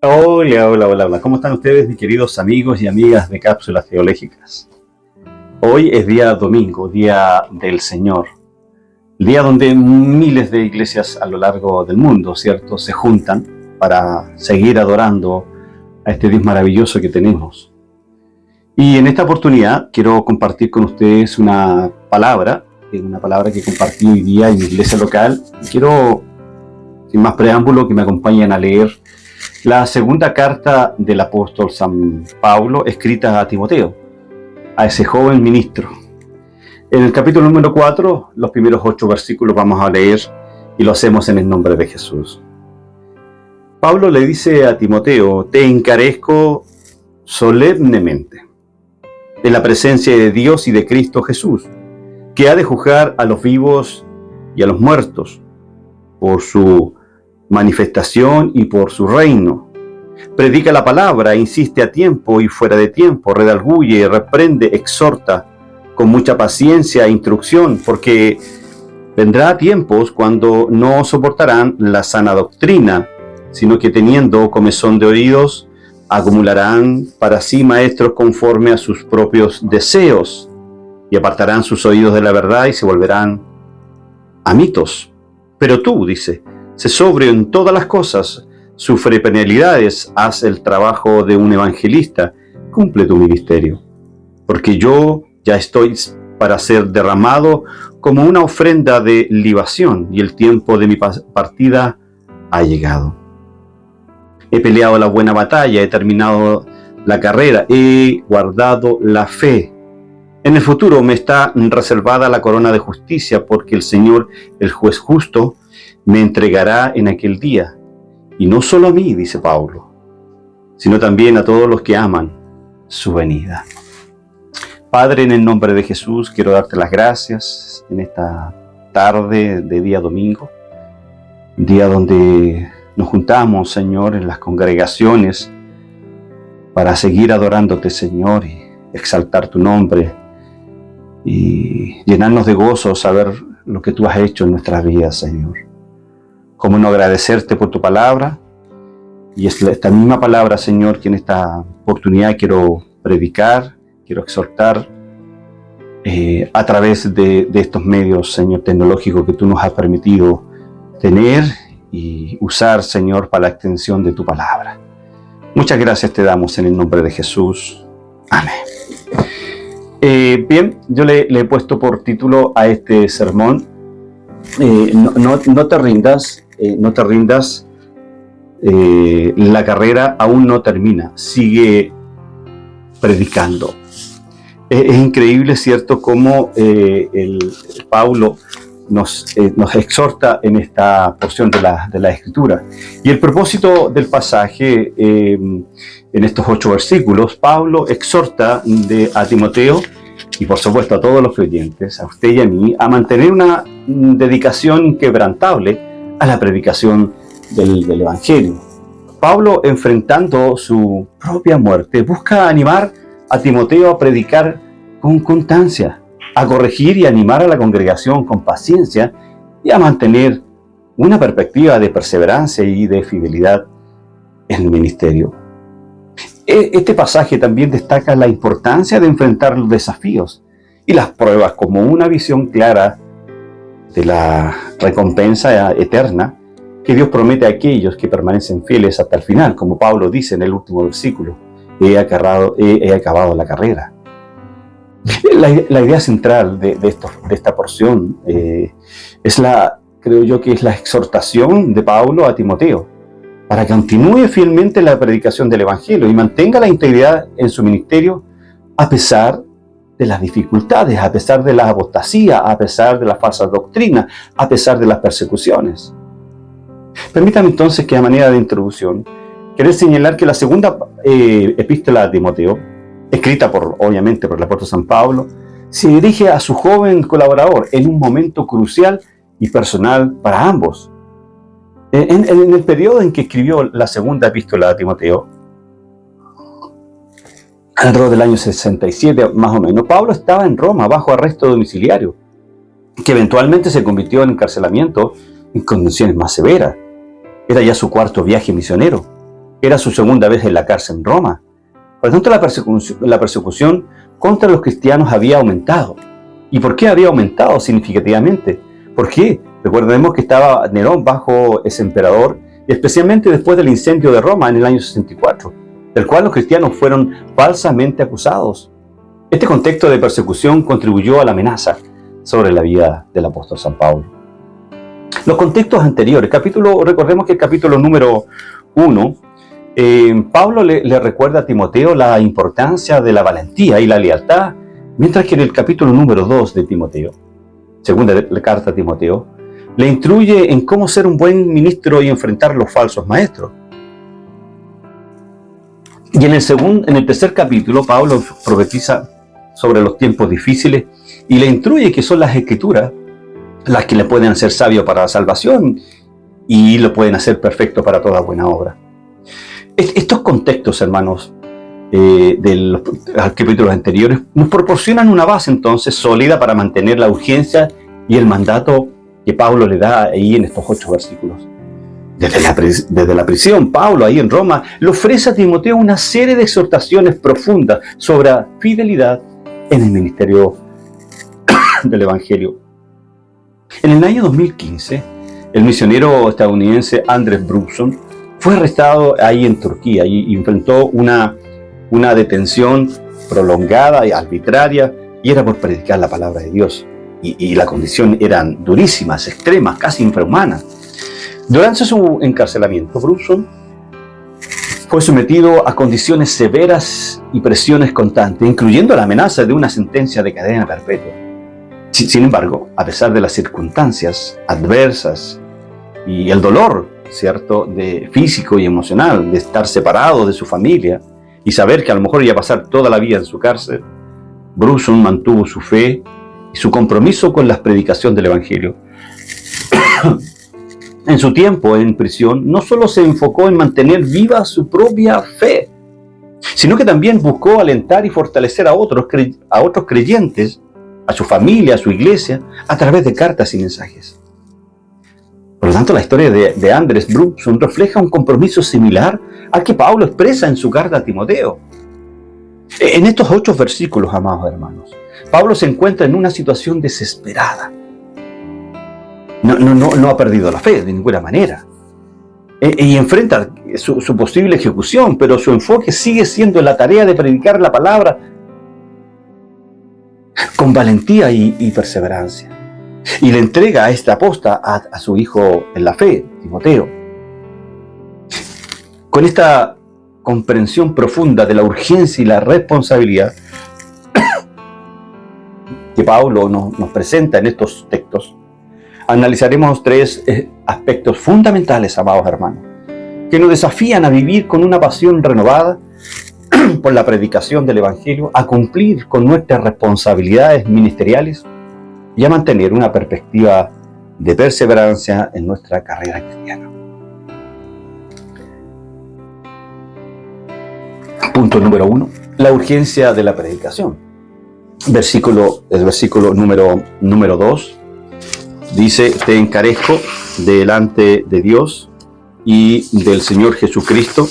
Hola, hola, hola, hola. ¿Cómo están ustedes, mis queridos amigos y amigas de Cápsulas Teológicas? Hoy es día domingo, día del Señor. El día donde miles de iglesias a lo largo del mundo, ¿cierto?, se juntan para seguir adorando a este Dios maravilloso que tenemos. Y en esta oportunidad quiero compartir con ustedes una palabra que compartí hoy día en mi iglesia local. Quiero, sin más preámbulo, que me acompañen a leer la segunda carta del apóstol San Pablo, escrita a Timoteo, a ese joven ministro. En el capítulo número 4, los primeros 8 versículos vamos a leer y lo hacemos en el nombre de Jesús. Pablo le dice a Timoteo: te encarezco solemnemente, en la presencia de Dios y de Cristo Jesús, que ha de juzgar a los vivos y a los muertos por su manifestación y por su reino. Predica la palabra, insiste a tiempo y fuera de tiempo, redarguye, reprende, exhorta con mucha paciencia e instrucción, porque vendrá tiempos cuando no soportarán la sana doctrina, sino que teniendo comezón de oídos, acumularán para sí maestros conforme a sus propios deseos, y apartarán sus oídos de la verdad y se volverán a mitos. Pero tú, dice, sé sobrio en todas las cosas, sufre penalidades, haz el trabajo de un evangelista, cumple tu ministerio. Porque yo ya estoy para ser derramado como una ofrenda de libación, y el tiempo de mi partida ha llegado. He peleado la buena batalla, he terminado la carrera, he guardado la fe. En el futuro me está reservada la corona de justicia, porque el Señor, el juez justo, me entregará en aquel día. Y no solo a mí, dice Pablo, sino también a todos los que aman su venida. Padre, en el nombre de Jesús, quiero darte las gracias en esta tarde de día domingo, día donde nos juntamos, Señor, en las congregaciones para seguir adorándote, Señor, y exaltar tu nombre y llenarnos de gozo, saber lo que tú has hecho en nuestras vidas, Señor. Cómo no agradecerte por tu palabra, y es esta misma palabra, Señor, que en esta oportunidad quiero predicar, quiero exhortar a través de estos medios, Señor, tecnológicos que tú nos has permitido tener y usar, Señor, para la extensión de tu palabra. Muchas gracias te damos en el nombre de Jesús. Amén. Bien, yo le he puesto por título a este sermón: no te rindas, no te rindas, la carrera aún no termina, sigue predicando. Es increíble, ¿cierto?, cómo el Pablo nos exhorta en esta porción de la Escritura. Y el propósito del pasaje, en estos 8 versículos, Pablo exhorta a Timoteo, y por supuesto a todos los creyentes, a usted y a mí, a mantener una dedicación inquebrantable a la predicación del Evangelio. Pablo, enfrentando su propia muerte, busca animar a Timoteo a predicar con constancia, a corregir y animar a la congregación con paciencia y a mantener una perspectiva de perseverancia y de fidelidad en el ministerio. Este pasaje también destaca la importancia de enfrentar los desafíos y las pruebas como una visión clara de la recompensa eterna que Dios promete a aquellos que permanecen fieles hasta el final, como Pablo dice en el último versículo: he acabado la carrera. La idea central de esta porción creo yo que es la exhortación de Pablo a Timoteo para que continúe fielmente la predicación del Evangelio y mantenga la integridad en su ministerio a pesar de las dificultades, a pesar de la apostasía, a pesar de la falsa doctrina, a pesar de las persecuciones. Permítame entonces que, a manera de introducción, quiero señalar que la segunda epístola a Timoteo, escrita obviamente por el apóstol San Pablo, se dirige a su joven colaborador en un momento crucial y personal para ambos. En el periodo en que escribió la segunda epístola a Timoteo, alrededor del año 67 más o menos, Pablo estaba en Roma bajo arresto domiciliario, que eventualmente se convirtió en encarcelamiento en condiciones más severas. Era ya su 4º viaje misionero. Era su segunda vez en la cárcel en Roma. Por lo tanto, la persecución contra los cristianos había aumentado. ¿Y por qué había aumentado significativamente? ¿Por qué? Recordemos que estaba Nerón bajo ese emperador, especialmente después del incendio de Roma en el año 64, del cual los cristianos fueron falsamente acusados. Este contexto de persecución contribuyó a la amenaza sobre la vida del apóstol San Pablo. Los contextos anteriores, recordemos que el capítulo número 1, Pablo le recuerda a Timoteo la importancia de la valentía y la lealtad, mientras que en el capítulo número 2 de Timoteo, segunda la carta a Timoteo, le instruye en cómo ser un buen ministro y enfrentar los falsos maestros. Y en el tercer capítulo, Pablo profetiza sobre los tiempos difíciles y le instruye que son las Escrituras las que le pueden hacer sabio para la salvación y lo pueden hacer perfecto para toda buena obra. Estos contextos, hermanos, de los capítulos anteriores, nos proporcionan una base entonces sólida para mantener la urgencia y el mandato que Pablo le da ahí en estos 8 versículos. Desde la prisión, Pablo ahí en Roma le ofrece a Timoteo una serie de exhortaciones profundas sobre fidelidad en el ministerio del Evangelio. En el año 2015, el misionero estadounidense Andres Brunson fue arrestado ahí en Turquía y enfrentó una detención prolongada y arbitraria, y era por predicar la palabra de Dios. Y las condiciones eran durísimas, extremas, casi infrahumanas. Durante su encarcelamiento, Brunson fue sometido a condiciones severas y presiones constantes, incluyendo la amenaza de una sentencia de cadena perpetua. Sin embargo, a pesar de las circunstancias adversas y el dolor, ¿cierto?, de físico y emocional, de estar separado de su familia y saber que a lo mejor iba a pasar toda la vida en su cárcel, Brunson mantuvo su fe y su compromiso con la predicación del Evangelio. En su tiempo en prisión, no solo se enfocó en mantener viva su propia fe, sino que también buscó alentar y fortalecer a otros creyentes, a su familia, a su iglesia, a través de cartas y mensajes. Por lo tanto, la historia de Andres Brunson refleja un compromiso similar al que Pablo expresa en su carta a Timoteo. En estos 8 versículos, amados hermanos, Pablo se encuentra en una situación desesperada. No ha perdido la fe de ninguna manera. Y enfrenta su posible ejecución, pero su enfoque sigue siendo la tarea de predicar la palabra con valentía y perseverancia. Y le entrega a esta aposta a su hijo en la fe, Timoteo. Con esta comprensión profunda de la urgencia y la responsabilidad que Pablo nos presenta en estos textos, analizaremos 3 aspectos fundamentales, amados hermanos, que nos desafían a vivir con una pasión renovada por la predicación del Evangelio, a cumplir con nuestras responsabilidades ministeriales y a mantener una perspectiva de perseverancia en nuestra carrera cristiana. Punto número 1, la urgencia de la predicación. El versículo número 2 dice: te encarezco delante de Dios y del Señor Jesucristo,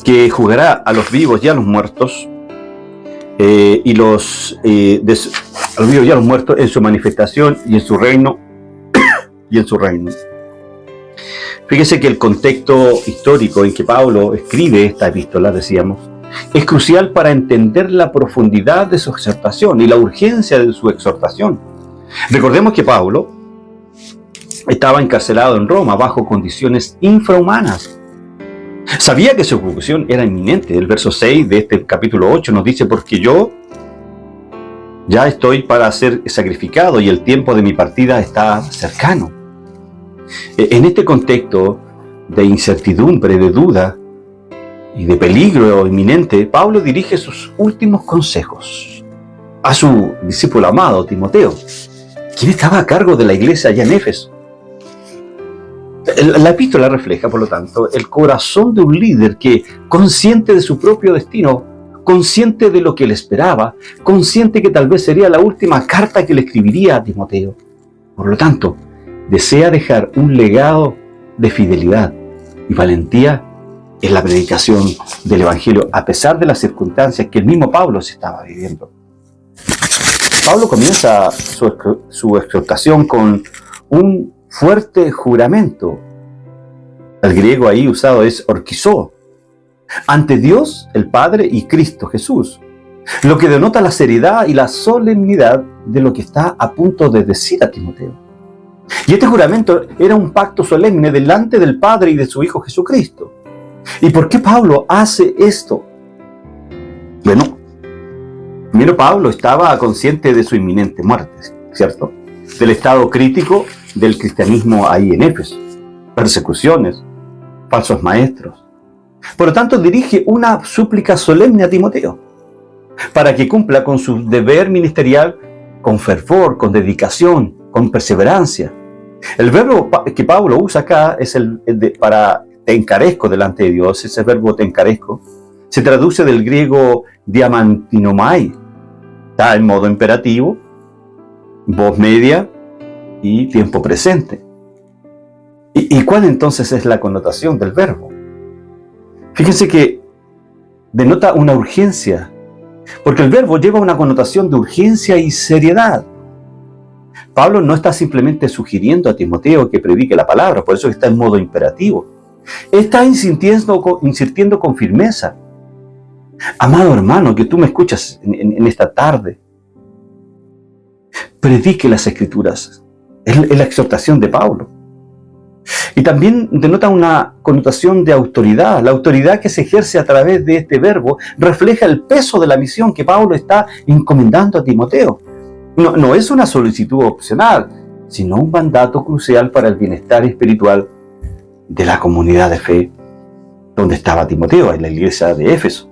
que juzgará a los vivos y a los muertos, a los vivos y a los muertos en su manifestación y en su reino. Fíjese que el contexto histórico en que Pablo escribe esta epístola, decíamos, es crucial para entender la profundidad de su exhortación y la urgencia de su exhortación. Recordemos que Pablo estaba encarcelado en Roma bajo condiciones infrahumanas. Sabía que su ejecución era inminente. El verso 6 de este capítulo 8 nos dice: porque yo ya estoy para ser sacrificado y el tiempo de mi partida está cercano. En este contexto de incertidumbre, de duda y de peligro inminente, Pablo dirige sus últimos consejos a su discípulo amado, Timoteo, quien estaba a cargo de la iglesia allá en Éfeso. La epístola refleja, por lo tanto, el corazón de un líder que, consciente de su propio destino, consciente de lo que le esperaba, consciente que tal vez sería la última carta que le escribiría a Timoteo, por lo tanto, desea dejar un legado de fidelidad y valentía en la predicación del Evangelio, a pesar de las circunstancias que el mismo Pablo se estaba viviendo. Pablo comienza su exhortación con un fuerte juramento. El griego ahí usado es orquizó, ante Dios, el Padre y Cristo Jesús, lo que denota la seriedad y la solemnidad de lo que está a punto de decir a Timoteo. Y este juramento era un pacto solemne delante del Padre y de su Hijo Jesucristo. ¿Y por qué Pablo hace esto? Bueno, primero Pablo estaba consciente de su inminente muerte, ¿cierto? Del estado crítico del cristianismo ahí en Éfeso, persecuciones, falsos maestros. Por lo tanto, dirige una súplica solemne a Timoteo para que cumpla con su deber ministerial con fervor, con dedicación, con perseverancia. El verbo que Pablo usa acá es para te encarezco delante de Dios. Ese verbo te encarezco se traduce del griego diamantinomai. Está en modo imperativo, voz media y tiempo presente. ¿Y cuál entonces es la connotación del verbo? Fíjense que denota una urgencia, porque el verbo lleva una connotación de urgencia y seriedad. Pablo no está simplemente sugiriendo a Timoteo que predique la palabra, por eso está en modo imperativo. Está insistiendo con firmeza. Amado hermano, que tú me escuchas en esta tarde, predique las Escrituras. Es la exhortación de Pablo. Y también denota una connotación de autoridad. La autoridad que se ejerce a través de este verbo refleja el peso de la misión que Pablo está encomendando a Timoteo. No es una solicitud opcional, sino un mandato crucial para el bienestar espiritual de la comunidad de fe donde estaba Timoteo, en la iglesia de Éfeso.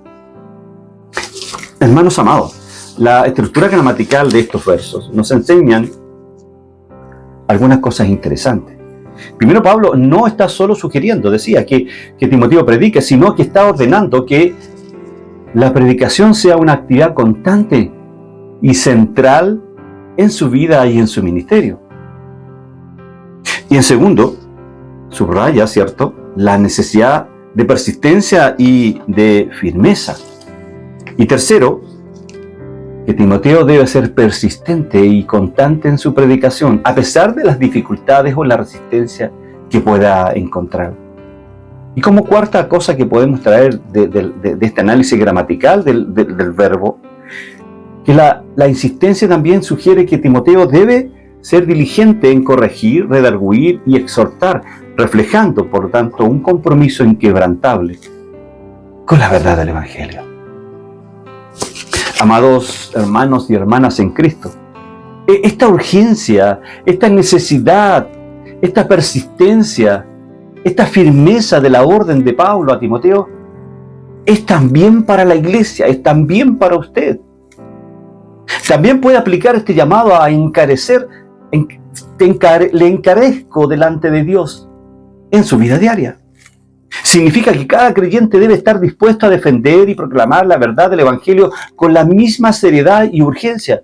Hermanos amados, la estructura gramatical de estos versos nos enseñan algunas cosas interesantes. Primero, Pablo no está solo sugiriendo, decía, que Timoteo predique, sino que está ordenando que la predicación sea una actividad constante y central en su vida y en su ministerio. Y en segundo, subraya, ¿cierto?, la necesidad de persistencia y de firmeza. Y tercero, que Timoteo debe ser persistente y constante en su predicación, a pesar de las dificultades o la resistencia que pueda encontrar. Y como cuarta cosa que podemos traer de este análisis gramatical del verbo, que la insistencia también sugiere que Timoteo debe ser diligente en corregir, redarguir y exhortar, reflejando, por lo tanto, un compromiso inquebrantable con la verdad del Evangelio. Amados hermanos y hermanas en Cristo, esta urgencia, esta necesidad, esta persistencia, esta firmeza de la orden de Pablo a Timoteo es también para la iglesia, es también para usted. También puede aplicar este llamado a encarecer, le encarezco delante de Dios en su vida diaria. Significa que cada creyente debe estar dispuesto a defender y proclamar la verdad del Evangelio con la misma seriedad y urgencia,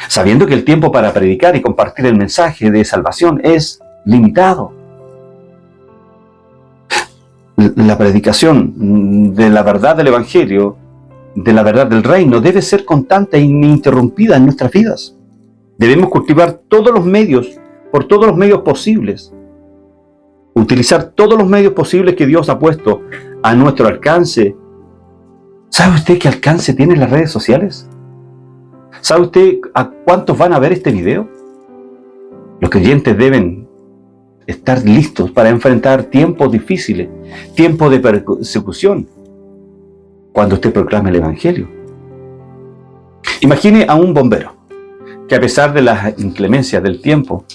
sabiendo que el tiempo para predicar y compartir el mensaje de salvación es limitado. La predicación de la verdad del Evangelio, de la verdad del reino, debe ser constante e ininterrumpida en nuestras vidas. Debemos cultivar todos los medios, por todos los medios posibles, utilizar todos los medios posibles que Dios ha puesto a nuestro alcance. ¿Sabe usted qué alcance tienen las redes sociales? ¿Sabe usted a cuántos van a ver este video? Los creyentes deben estar listos para enfrentar tiempos difíciles, tiempos de persecución, cuando usted proclame el Evangelio. Imagine a un bombero que, a pesar de las inclemencias del tiempo,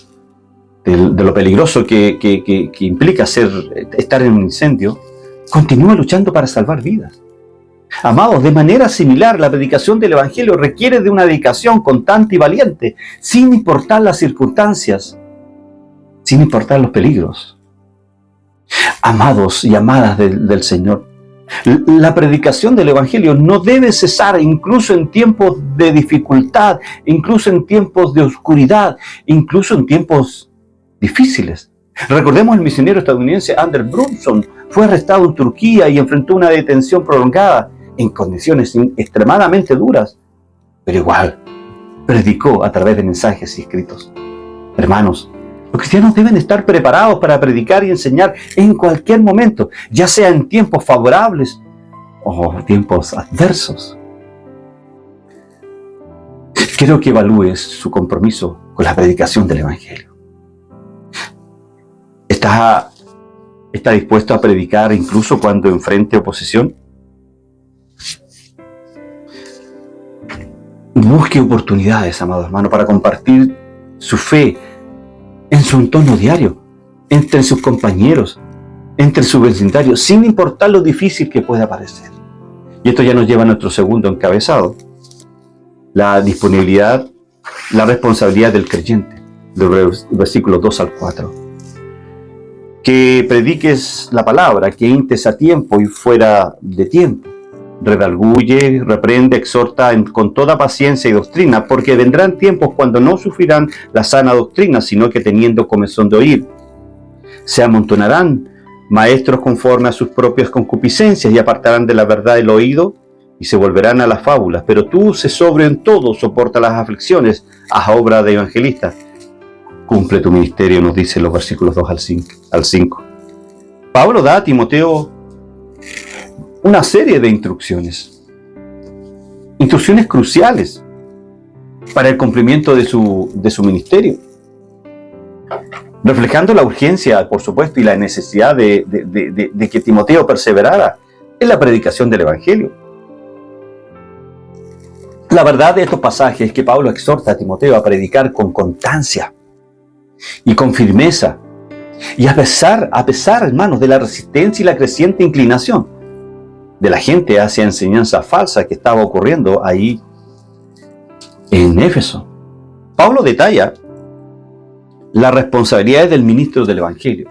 de lo peligroso que implica estar en un incendio, continúa luchando para salvar vidas. Amados, de manera similar, la predicación del Evangelio requiere de una dedicación constante y valiente, sin importar las circunstancias, sin importar los peligros. Amados y amadas del Señor, la predicación del Evangelio no debe cesar, incluso en tiempos de dificultad, incluso en tiempos de oscuridad, incluso en tiempos difíciles. Recordemos el misionero estadounidense Anders Brunson. Fue arrestado en Turquía y enfrentó una detención prolongada en condiciones extremadamente duras, pero igual predicó a través de mensajes y escritos. Hermanos, los cristianos deben estar preparados para predicar y enseñar en cualquier momento, ya sea en tiempos favorables o tiempos adversos. Quiero que evalúes su compromiso con la predicación del Evangelio. ¿Está dispuesto a predicar incluso cuando enfrente oposición? Busque oportunidades, amado hermano, para compartir su fe en su entorno diario, entre sus compañeros, entre su vecindario, sin importar lo difícil que pueda parecer. Y esto ya nos lleva a nuestro segundo encabezado: la disponibilidad, la responsabilidad del creyente, de versículos 2 al 4. Que prediques la palabra, que intes a tiempo y fuera de tiempo. Redarguye, reprende, exhorta con toda paciencia y doctrina, porque vendrán tiempos cuando no sufrirán la sana doctrina, sino que teniendo comezón de oír, se amontonarán maestros conforme a sus propias concupiscencias y apartarán de la verdad el oído y se volverán a las fábulas. Pero tú, sé sobrio en todo, soporta las aflicciones, haz obra de evangelista. Cumple tu ministerio, nos dice los versículos 2 al 5. Pablo da a Timoteo una serie de instrucciones cruciales para el cumplimiento de su ministerio, reflejando la urgencia, por supuesto, y la necesidad de que Timoteo perseverara en la predicación del Evangelio. La verdad de estos pasajes es que Pablo exhorta a Timoteo a predicar con constancia y con firmeza, y a pesar, hermanos, de la resistencia y la creciente inclinación de la gente hacia enseñanza falsa que estaba ocurriendo ahí en Éfeso. Pablo detalla las responsabilidades del ministro del Evangelio,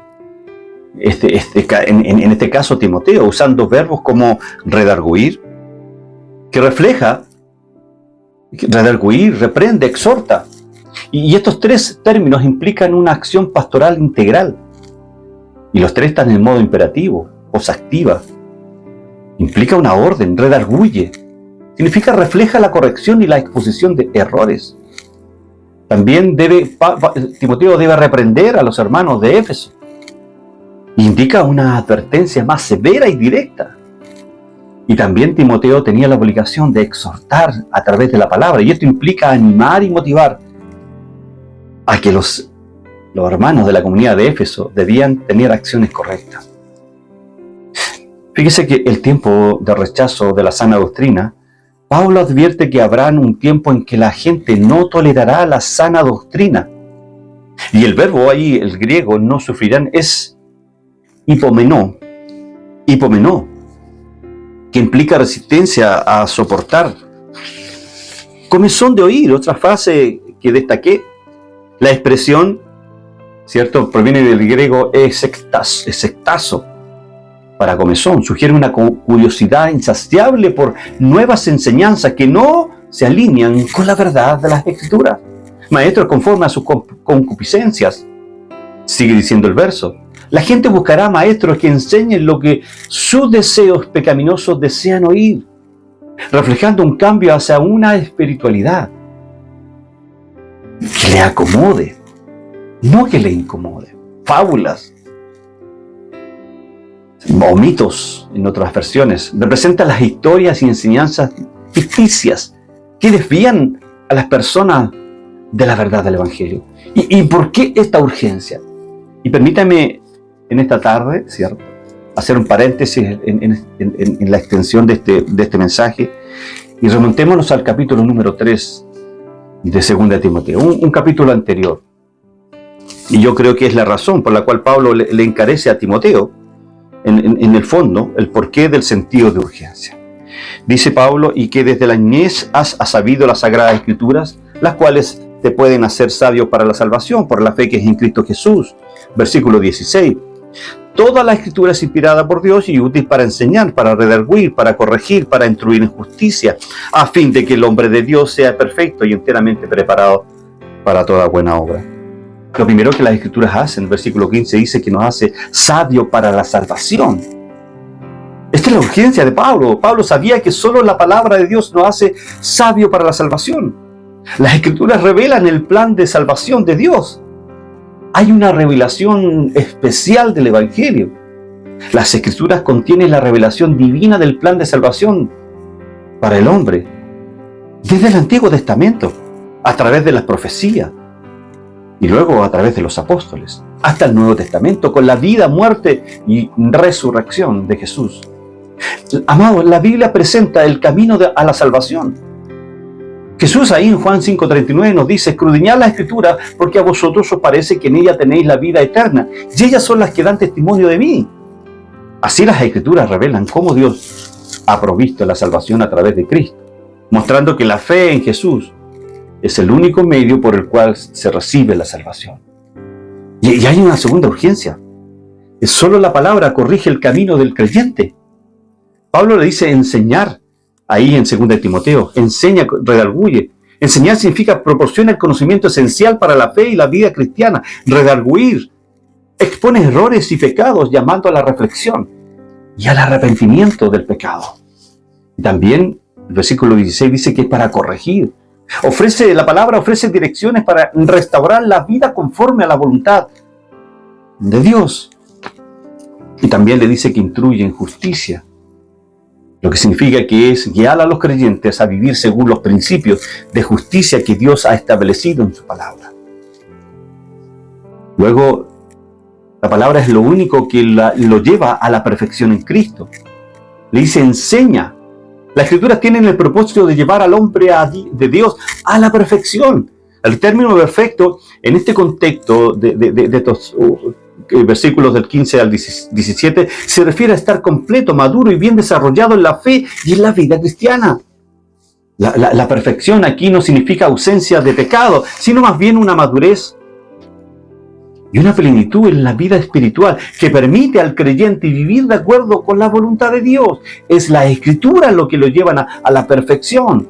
en este caso Timoteo, usando verbos como redarguir, que refleja redarguir, reprende, exhorta. Y estos tres términos implican una acción pastoral integral. Y los tres están en modo imperativo, cosa activa. Implica una orden, redarguye. Significa refleja la corrección y la exposición de errores. También Timoteo debe reprender a los hermanos de Éfeso. Indica una advertencia más severa y directa. Y también Timoteo tenía la obligación de exhortar a través de la palabra. Y esto implica animar y motivar a que los hermanos de la comunidad de Éfeso debían tener acciones correctas. Fíjese que el tiempo de rechazo de la sana doctrina, Pablo advierte que habrá un tiempo en que la gente no tolerará la sana doctrina. Y el verbo ahí, el griego, no sufrirán, es hipomenó, que implica resistencia a soportar. Comezón de oír, otra frase que destaqué. La expresión, ¿cierto?, proviene del griego exectazo, para comezón. Sugiere una curiosidad insaciable por nuevas enseñanzas que no se alinean con la verdad de las Escrituras. Maestros conforme a sus concupiscencias, sigue diciendo el verso. La gente buscará maestros que enseñen lo que sus deseos pecaminosos desean oír, reflejando un cambio hacia una espiritualidad que le acomode, no que le incomode. Fábulas o mitos, en otras versiones, representan las historias y enseñanzas ficticias que desvían a las personas de la verdad del Evangelio. ¿Y por qué esta urgencia? Y permítame en esta tarde, ¿cierto?, hacer un paréntesis en la extensión de este mensaje y remontémonos al capítulo número 3 de 2 Timoteo, un capítulo anterior. Y yo creo que es la razón por la cual Pablo le encarece a Timoteo, en el fondo, el porqué del sentido de urgencia. Dice Pablo, y que desde la niñez has sabido las Sagradas Escrituras, las cuales te pueden hacer sabio para la salvación, por la fe que es en Cristo Jesús. Versículo 16. Toda la Escritura es inspirada por Dios y útil para enseñar, para redarguir, para corregir, para instruir en justicia, a fin de que el hombre de Dios sea perfecto y enteramente preparado para toda buena obra. Lo primero que las Escrituras hacen, el versículo 15 dice que nos hace sabio para la salvación. Esta es la urgencia de Pablo. Pablo sabía que solo la palabra de Dios nos hace sabio para la salvación. Las Escrituras revelan el plan de salvación de Dios. Hay una revelación especial del Evangelio. Las Escrituras contienen la revelación divina del plan de salvación para el hombre. Desde el Antiguo Testamento, a través de las profecías, y luego a través de los apóstoles, hasta el Nuevo Testamento, con la vida, muerte y resurrección de Jesús. Amados, la Biblia presenta el camino a la salvación. Jesús ahí en Juan 5:39 nos dice: escudriñad la Escritura, porque a vosotros os parece que en ella tenéis la vida eterna, y ellas son las que dan testimonio de mí. Así las Escrituras revelan cómo Dios ha provisto la salvación a través de Cristo, mostrando que la fe en Jesús es el único medio por el cual se recibe la salvación. Y hay una segunda urgencia. Es solo la palabra corrige el camino del creyente. Pablo le dice enseñar, ahí en 2 Timoteo, enseña, redarguye. Enseñar significa proporciona el conocimiento esencial para la fe y la vida cristiana. Redarguir expone errores y pecados, llamando a la reflexión y al arrepentimiento del pecado. Y también el versículo 16 dice que es para corregir. La palabra ofrece direcciones para restaurar la vida conforme a la voluntad de Dios. Y también le dice que instruye en justicia, lo que significa que es guiar a los creyentes a vivir según los principios de justicia que Dios ha establecido en su palabra. Luego, la palabra es lo único que lo lleva a la perfección en Cristo. Le dice enseña. Las Escrituras tienen el propósito de llevar al hombre de Dios a la perfección. El término perfecto, en este contexto de estos versículos del 15 al 17, se refiere a estar completo, maduro y bien desarrollado en la fe y en la vida cristiana. La perfección aquí no significa ausencia de pecado, sino más bien una madurez y una plenitud en la vida espiritual que permite al creyente vivir de acuerdo con la voluntad de Dios. Es la Escritura lo que lo llevan a la perfección.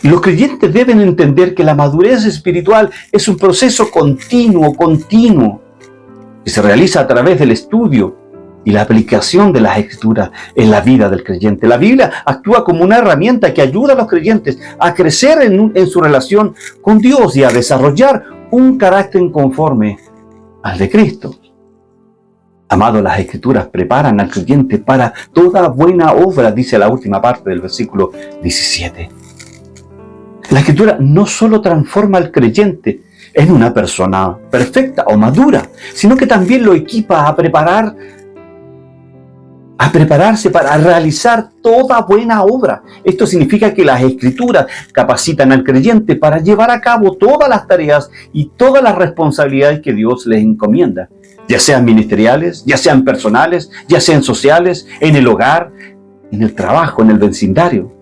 Y los creyentes deben entender que la madurez espiritual es un proceso continuo, que se realiza a través del estudio y la aplicación de las Escrituras en la vida del creyente. La Biblia actúa como una herramienta que ayuda a los creyentes a crecer en su relación con Dios y a desarrollar un carácter conforme al de Cristo. Amados, las Escrituras preparan al creyente para toda buena obra, dice la última parte del versículo 17. La Escritura no solo transforma al creyente en una persona perfecta o madura, sino que también lo equipa a prepararse para realizar toda buena obra. Esto significa que las Escrituras capacitan al creyente para llevar a cabo todas las tareas y todas las responsabilidades que Dios les encomienda, ya sean ministeriales, ya sean personales, ya sean sociales, en el hogar, en el trabajo, en el vecindario.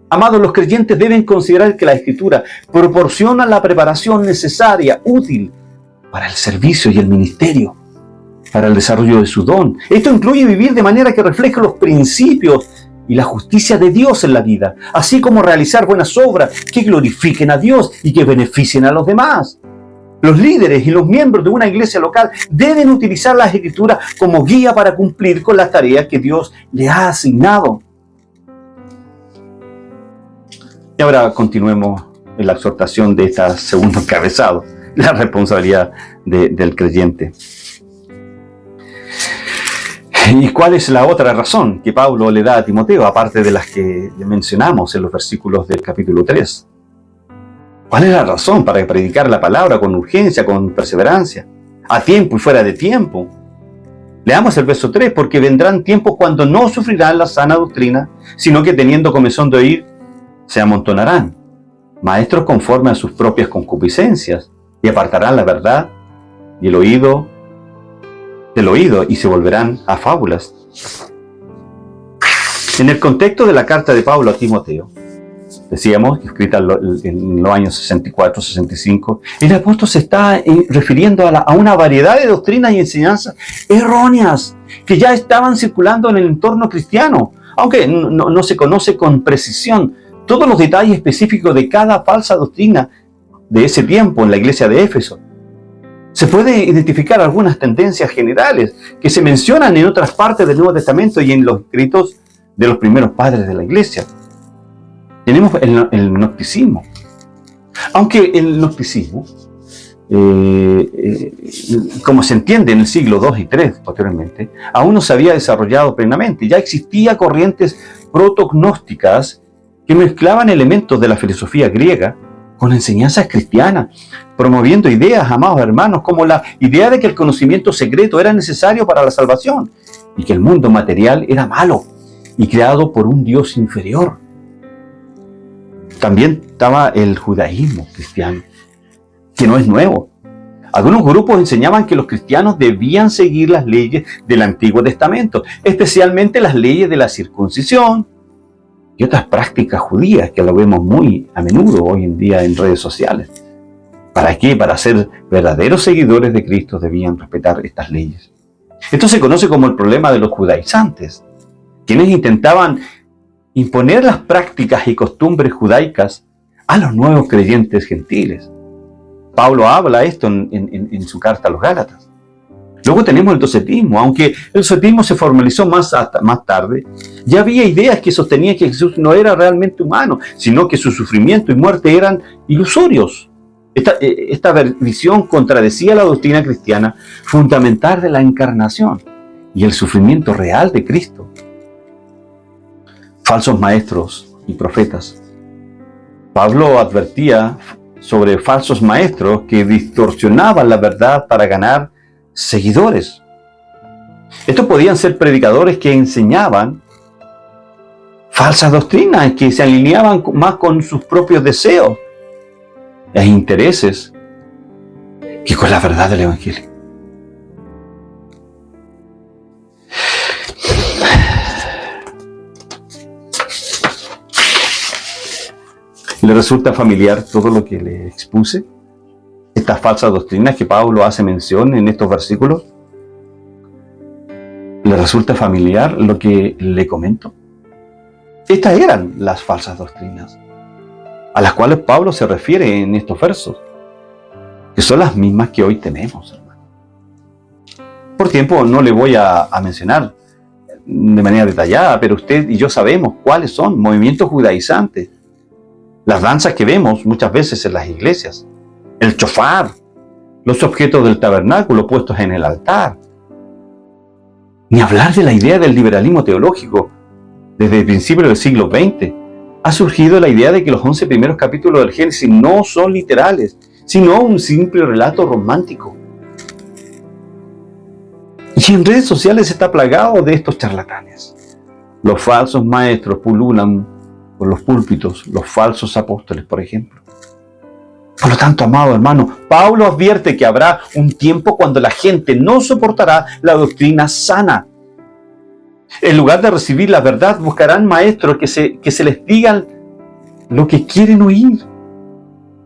Amados, los creyentes deben considerar que la Escritura proporciona la preparación necesaria, útil para el servicio y el ministerio, para el desarrollo de su don. Esto incluye vivir de manera que refleje los principios y la justicia de Dios en la vida, así como realizar buenas obras que glorifiquen a Dios y que beneficien a los demás. Los líderes y los miembros de una iglesia local deben utilizar las Escrituras como guía para cumplir con las tareas que Dios les ha asignado. Y ahora continuemos en la exhortación de este segundo encabezado, la responsabilidad del creyente. ¿Y cuál es la otra razón que Pablo le da a Timoteo, aparte de las que mencionamos en los versículos del capítulo 3? ¿Cuál es la razón para predicar la palabra con urgencia, con perseverancia, a tiempo y fuera de tiempo? Leamos el verso 3, porque vendrán tiempos cuando no sufrirán la sana doctrina, sino que teniendo comezón de oír, se amontonarán, maestros conforme a sus propias concupiscencias, y apartarán la verdad y el oído del oído y se volverán a fábulas. En el contexto de la carta de Pablo a Timoteo, decíamos, escrita en los años 64-65, el apóstol se está refiriendo a una variedad de doctrinas y enseñanzas erróneas que ya estaban circulando en el entorno cristiano, aunque no se conoce con precisión todos los detalles específicos de cada falsa doctrina de ese tiempo en la iglesia de Éfeso. se puede identificar algunas tendencias generales que se mencionan en otras partes del Nuevo Testamento y en los escritos de los primeros padres de la Iglesia. Tenemos el gnosticismo. Aunque el gnosticismo, como se entiende en el siglo II y III posteriormente, aún no se había desarrollado plenamente. Ya existían corrientes protognósticas que mezclaban elementos de la filosofía griega con enseñanzas cristianas, promoviendo ideas, amados hermanos, como la idea de que el conocimiento secreto era necesario para la salvación y que el mundo material era malo y creado por un Dios inferior. También estaba el judaísmo cristiano, que no es nuevo. Algunos grupos enseñaban que los cristianos debían seguir las leyes del Antiguo Testamento, especialmente las leyes de la circuncisión y otras prácticas judías que lo vemos muy a menudo hoy en día en redes sociales. ¿Para qué? Para ser verdaderos seguidores de Cristo debían respetar estas leyes. Esto se conoce como el problema de los judaizantes, quienes intentaban imponer las prácticas y costumbres judaicas a los nuevos creyentes gentiles. Pablo habla esto en su carta a los Gálatas. Luego tenemos el docetismo. Aunque el docetismo se formalizó más tarde, ya había ideas que sostenían que Jesús no era realmente humano, sino que su sufrimiento y muerte eran ilusorios. Esta visión contradecía la doctrina cristiana fundamental de la encarnación y el sufrimiento real de Cristo. Falsos maestros y profetas. Pablo advertía sobre falsos maestros que distorsionaban la verdad para ganar seguidores. Estos podían ser predicadores que enseñaban falsas doctrinas, que se alineaban más con sus propios deseos e intereses que con la verdad del Evangelio. ¿Le resulta familiar todo lo que le expuse? Estas falsas doctrinas que Pablo hace mención en estos versículos. ¿Le resulta familiar lo que le comento? Estas eran las falsas doctrinas a las cuales Pablo se refiere en estos versos, que son las mismas que hoy tenemos, hermano. Por tiempo no le voy a mencionar de manera detallada, pero usted y yo sabemos cuáles son movimientos judaizantes. Las danzas que vemos muchas veces en las iglesias, el chofar, los objetos del tabernáculo puestos en el altar. Ni hablar de la idea del liberalismo teológico. Desde el principio del siglo XX ha surgido la idea de que los 11 primeros capítulos del Génesis no son literales, sino un simple relato romántico. Y en redes sociales está plagado de estos charlatanes. Los falsos maestros pululan por los púlpitos, los falsos apóstoles, por ejemplo. Por lo tanto, amado hermano, Pablo advierte que habrá un tiempo cuando la gente no soportará la doctrina sana. En lugar de recibir la verdad, buscarán maestros que se les digan lo que quieren oír,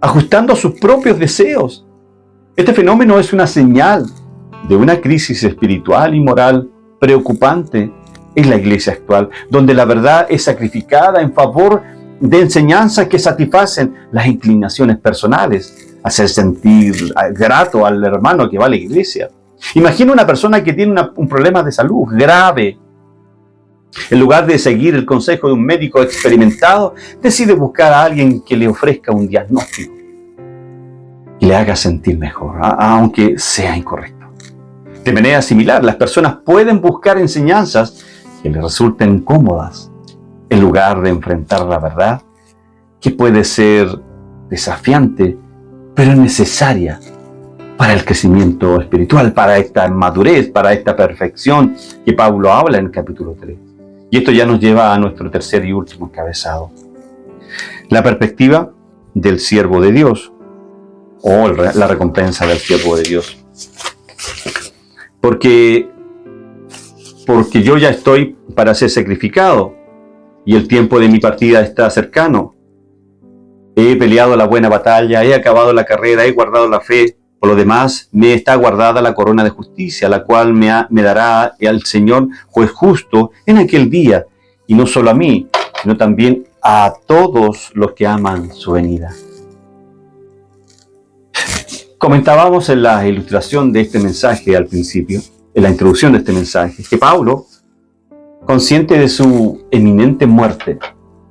ajustando a sus propios deseos. Este fenómeno es una señal de una crisis espiritual y moral preocupante en la iglesia actual, donde la verdad es sacrificada en favor de enseñanzas que satisfacen las inclinaciones personales, hacer sentir grato al hermano que va a la iglesia. Imagina una persona que tiene un problema de salud grave. En lugar de seguir el consejo de un médico experimentado, decide buscar a alguien que le ofrezca un diagnóstico y le haga sentir mejor, aunque sea incorrecto. De manera similar, las personas pueden buscar enseñanzas que les resulten cómodas, en lugar de enfrentar la verdad, que puede ser desafiante, pero necesaria para el crecimiento espiritual, para esta madurez, para esta perfección que Pablo habla en el capítulo 3. Y esto ya nos lleva a nuestro tercer y último encabezado. La perspectiva del siervo de Dios, o la recompensa del siervo de Dios. Porque yo ya estoy para ser sacrificado y el tiempo de mi partida está cercano. He peleado la buena batalla, he acabado la carrera, he guardado la fe. Por lo demás, me está guardada la corona de justicia, la cual me dará el Señor, juez justo, en aquel día, y no solo a mí, sino también a todos los que aman su venida. Comentábamos en la ilustración de este mensaje al principio, en la introducción de este mensaje, que Pablo, consciente de su eminente muerte,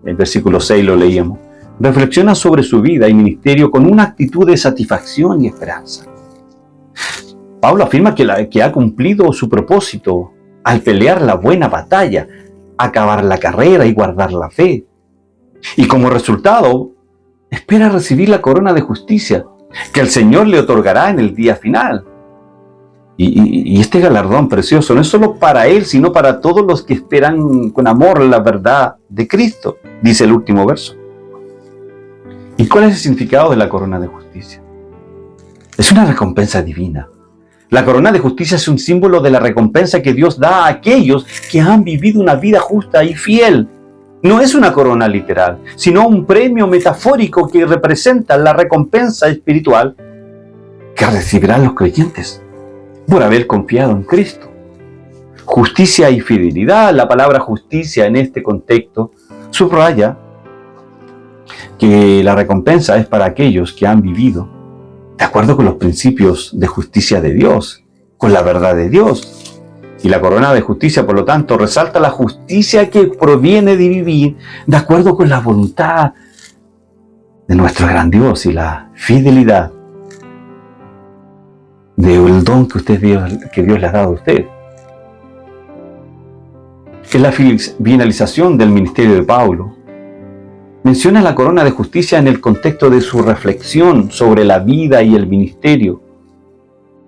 el versículo 6 lo leíamos, reflexiona sobre su vida y ministerio con una actitud de satisfacción y esperanza. Pablo afirma que ha cumplido su propósito al pelear la buena batalla, acabar la carrera y guardar la fe. Y como resultado, espera recibir la corona de justicia que el Señor le otorgará en el día final. Y este galardón precioso no es solo para él, sino para todos los que esperan con amor la verdad de Cristo, dice el último verso. ¿Y cuál es el significado de la corona de justicia? Es una recompensa divina. La corona de justicia es un símbolo de la recompensa que Dios da a aquellos que han vivido una vida justa y fiel. No es una corona literal, sino un premio metafórico que representa la recompensa espiritual que recibirán los creyentes por haber confiado en Cristo. Justicia y fidelidad. La palabra justicia en este contexto subraya que la recompensa es para aquellos que han vivido de acuerdo con los principios de justicia de Dios, con la verdad de Dios. Y la corona de justicia, por lo tanto, resalta la justicia que proviene de vivir de acuerdo con la voluntad de nuestro gran Dios y la fidelidad del don que Dios le ha dado a usted. En la finalización del ministerio de Pablo, menciona la corona de justicia en el contexto de su reflexión sobre la vida y el ministerio.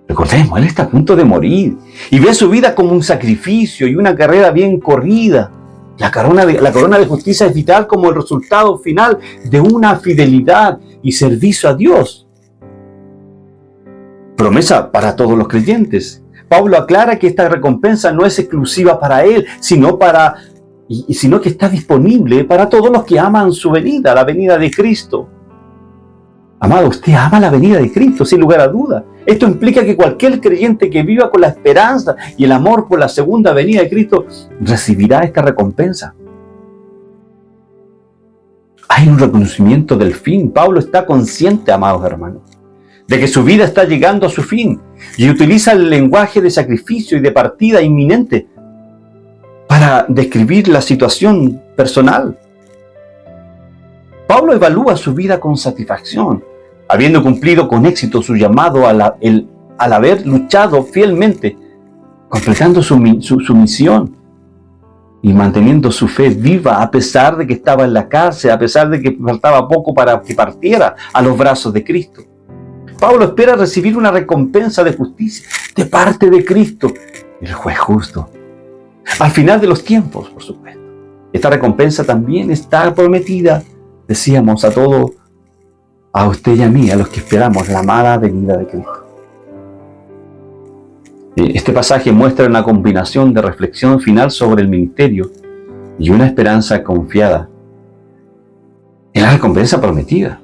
Recordemos, él está a punto de morir y ve su vida como un sacrificio y una carrera bien corrida. La corona de justicia es vital como el resultado final de una fidelidad y servicio a Dios. Promesa para todos los creyentes. Pablo aclara que esta recompensa no es exclusiva para él, sino que está disponible para todos los que aman su venida, la venida de Cristo. Amado, usted ama la venida de Cristo, sin lugar a duda. Esto implica que cualquier creyente que viva con la esperanza y el amor por la segunda venida de Cristo recibirá esta recompensa. Hay un reconocimiento del fin. Pablo está consciente, amados hermanos, de que su vida está llegando a su fin y utiliza el lenguaje de sacrificio y de partida inminente para describir la situación personal. Pablo evalúa su vida con satisfacción, habiendo cumplido con éxito su llamado al haber luchado fielmente, completando su misión y manteniendo su fe viva a pesar de que estaba en la cárcel, a pesar de que faltaba poco para que partiera a los brazos de Cristo. Pablo espera recibir una recompensa de justicia de parte de Cristo, el juez justo, al final de los tiempos, por supuesto. Esta recompensa también está prometida, decíamos, a usted y a mí, a los que esperamos la amada venida de Cristo. Este pasaje muestra una combinación de reflexión final sobre el ministerio y una esperanza confiada en la recompensa prometida.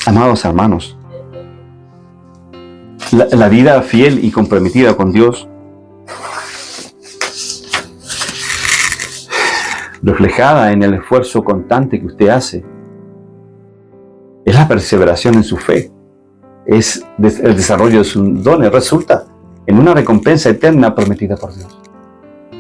Amados hermanos, la vida fiel y comprometida con Dios, reflejada en el esfuerzo constante que usted hace, es la perseveración en su fe, es el desarrollo de sus dones, resulta en una recompensa eterna prometida por Dios.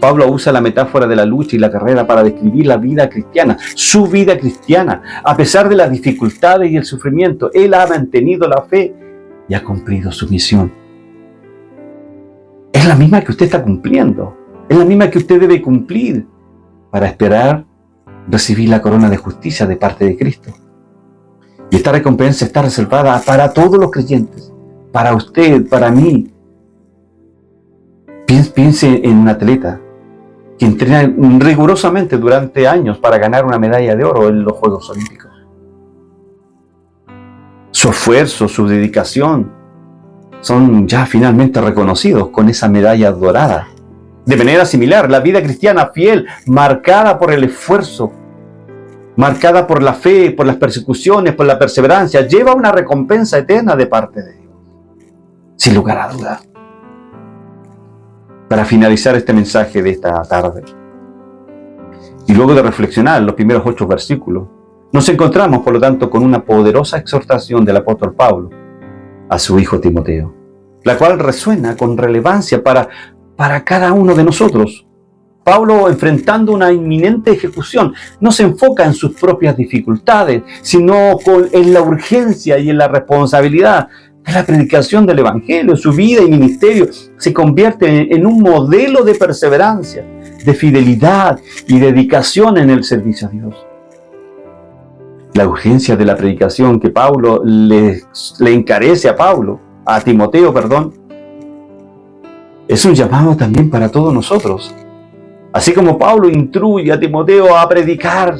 Pablo usa la metáfora de la lucha y la carrera para describir la vida cristiana, su vida cristiana. A pesar de las dificultades y el sufrimiento, él ha mantenido la fe y ha cumplido su misión. Es la misma que usted está cumpliendo, es la misma que usted debe cumplir para esperar recibir la corona de justicia de parte de Cristo. Y esta recompensa está reservada para todos los creyentes, para usted, para mí. Piense en un atleta que entrena rigurosamente durante años para ganar una medalla de oro en los Juegos Olímpicos. Su esfuerzo, su dedicación son ya finalmente reconocidos con esa medalla dorada. De manera similar, la vida cristiana fiel, marcada por el esfuerzo, marcada por la fe, por las persecuciones, por la perseverancia, lleva una recompensa eterna de parte de Dios, sin lugar a dudas. Para finalizar este mensaje de esta tarde, y luego de reflexionar los primeros 8 versículos, Nos encontramos, por lo tanto, con una poderosa exhortación del apóstol Pablo a su hijo Timoteo, la cual resuena con relevancia para cada uno de nosotros. Pablo, enfrentando una inminente ejecución, no se enfoca en sus propias dificultades, sino en la urgencia y en la responsabilidad de la predicación del Evangelio. Su vida y ministerio se convierten en un modelo de perseverancia, de fidelidad y dedicación en el servicio a Dios. La urgencia de la predicación que Pablo le encarece a Timoteo, es un llamado también para todos nosotros. Así como Pablo instruye a Timoteo a predicar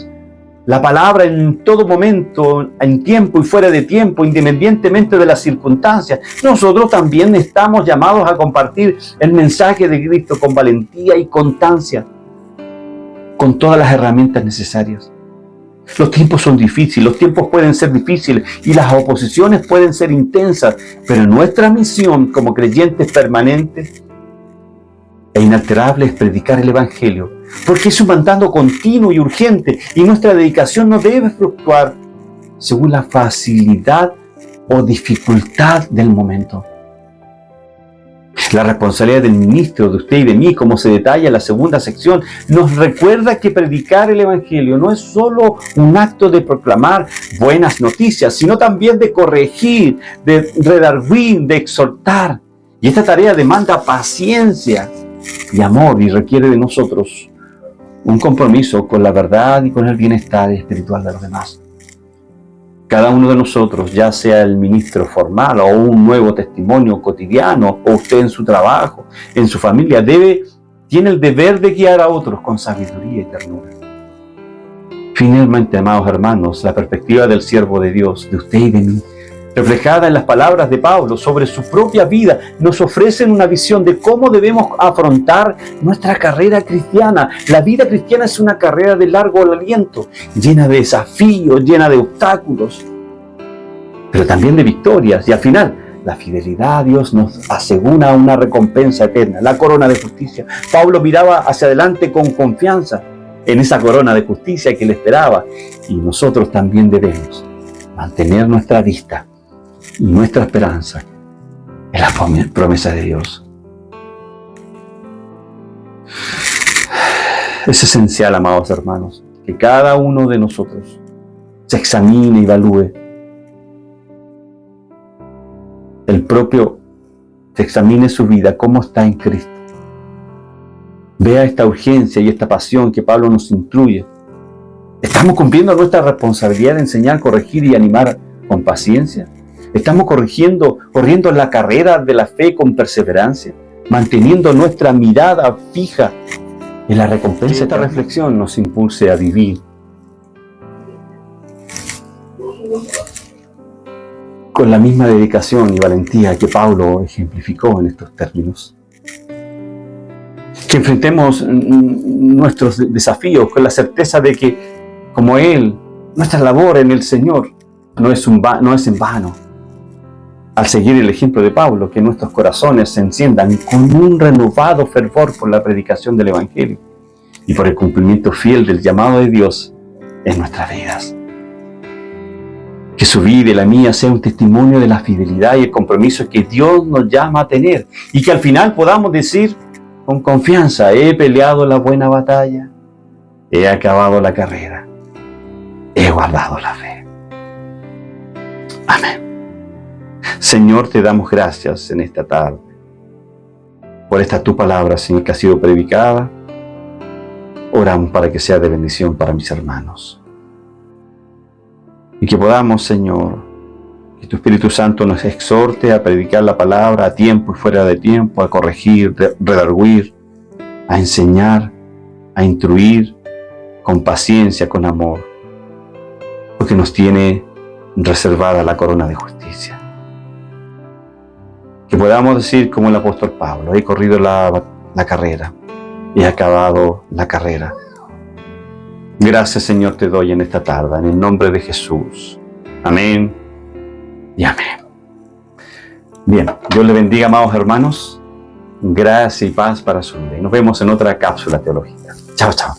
la palabra en todo momento, en tiempo y fuera de tiempo, independientemente de las circunstancias, nosotros también estamos llamados a compartir el mensaje de Cristo con valentía y constancia, con todas las herramientas necesarias. Los tiempos son difíciles, los tiempos pueden ser difíciles y las oposiciones pueden ser intensas, pero nuestra misión como creyentes permanentes e inalterable es predicar el Evangelio, porque es un mandato continuo y urgente, y nuestra dedicación no debe fluctuar según la facilidad o dificultad del momento. La responsabilidad del ministro, de usted y de mí, como se detalla en la segunda sección, nos recuerda que predicar el Evangelio no es solo un acto de proclamar buenas noticias, sino también de corregir, de redarguir, de exhortar. Y esta tarea demanda paciencia y amor y requiere de nosotros un compromiso con la verdad y con el bienestar espiritual de los demás. Cada uno de nosotros, ya sea el ministro formal o un nuevo testimonio cotidiano, o usted en su trabajo, en su familia, tiene el deber de guiar a otros con sabiduría y ternura. Finalmente, amados hermanos, la perspectiva del siervo de Dios, de usted y de mí, reflejada en las palabras de Pablo sobre su propia vida, nos ofrecen una visión de cómo debemos afrontar nuestra carrera cristiana. La vida cristiana es una carrera de largo aliento, llena de desafíos, llena de obstáculos, pero también de victorias. Y al final, la fidelidad a Dios nos asegura una recompensa eterna, la corona de justicia. Pablo miraba hacia adelante con confianza en esa corona de justicia que le esperaba, y nosotros también debemos mantener nuestra vista y nuestra esperanza en la promesa de Dios. Es esencial, amados hermanos, que cada uno de nosotros se examine y evalúe se examine su vida, cómo está en Cristo. Vea esta urgencia y esta pasión que Pablo nos instruye. ¿Estamos cumpliendo nuestra responsabilidad de enseñar, corregir y animar con paciencia? ¿Estamos corriendo la carrera de la fe con perseverancia, manteniendo nuestra mirada fija en la recompensa? Esta reflexión nos impulse a vivir con la misma dedicación y valentía que Pablo ejemplificó en estos términos. Que enfrentemos nuestros desafíos con la certeza de que, como Él, nuestra labor en el Señor no es en vano. Al seguir el ejemplo de Pablo, que nuestros corazones se enciendan con un renovado fervor por la predicación del Evangelio y por el cumplimiento fiel del llamado de Dios en nuestras vidas. Que su vida y la mía sea un testimonio de la fidelidad y el compromiso que Dios nos llama a tener, y que al final podamos decir con confianza: he peleado la buena batalla, he acabado la carrera, he guardado la fe. Amén. Señor, te damos gracias en esta tarde por esta tu palabra, Señor, que ha sido predicada. Oramos para que sea de bendición para mis hermanos. Y que podamos, Señor, que tu Espíritu Santo nos exhorte a predicar la palabra a tiempo y fuera de tiempo, a corregir, redarguir, a enseñar, a instruir, con paciencia, con amor, porque nos tiene reservada la corona de justicia. Que podamos decir como el apóstol Pablo: he corrido la carrera, he acabado la carrera. Gracias, Señor, te doy en esta tarde, en el nombre de Jesús. Amén y amén. Bien, Dios le bendiga, amados hermanos. Gracia y paz para su vida. Y nos vemos en otra cápsula teológica. Chao, chao.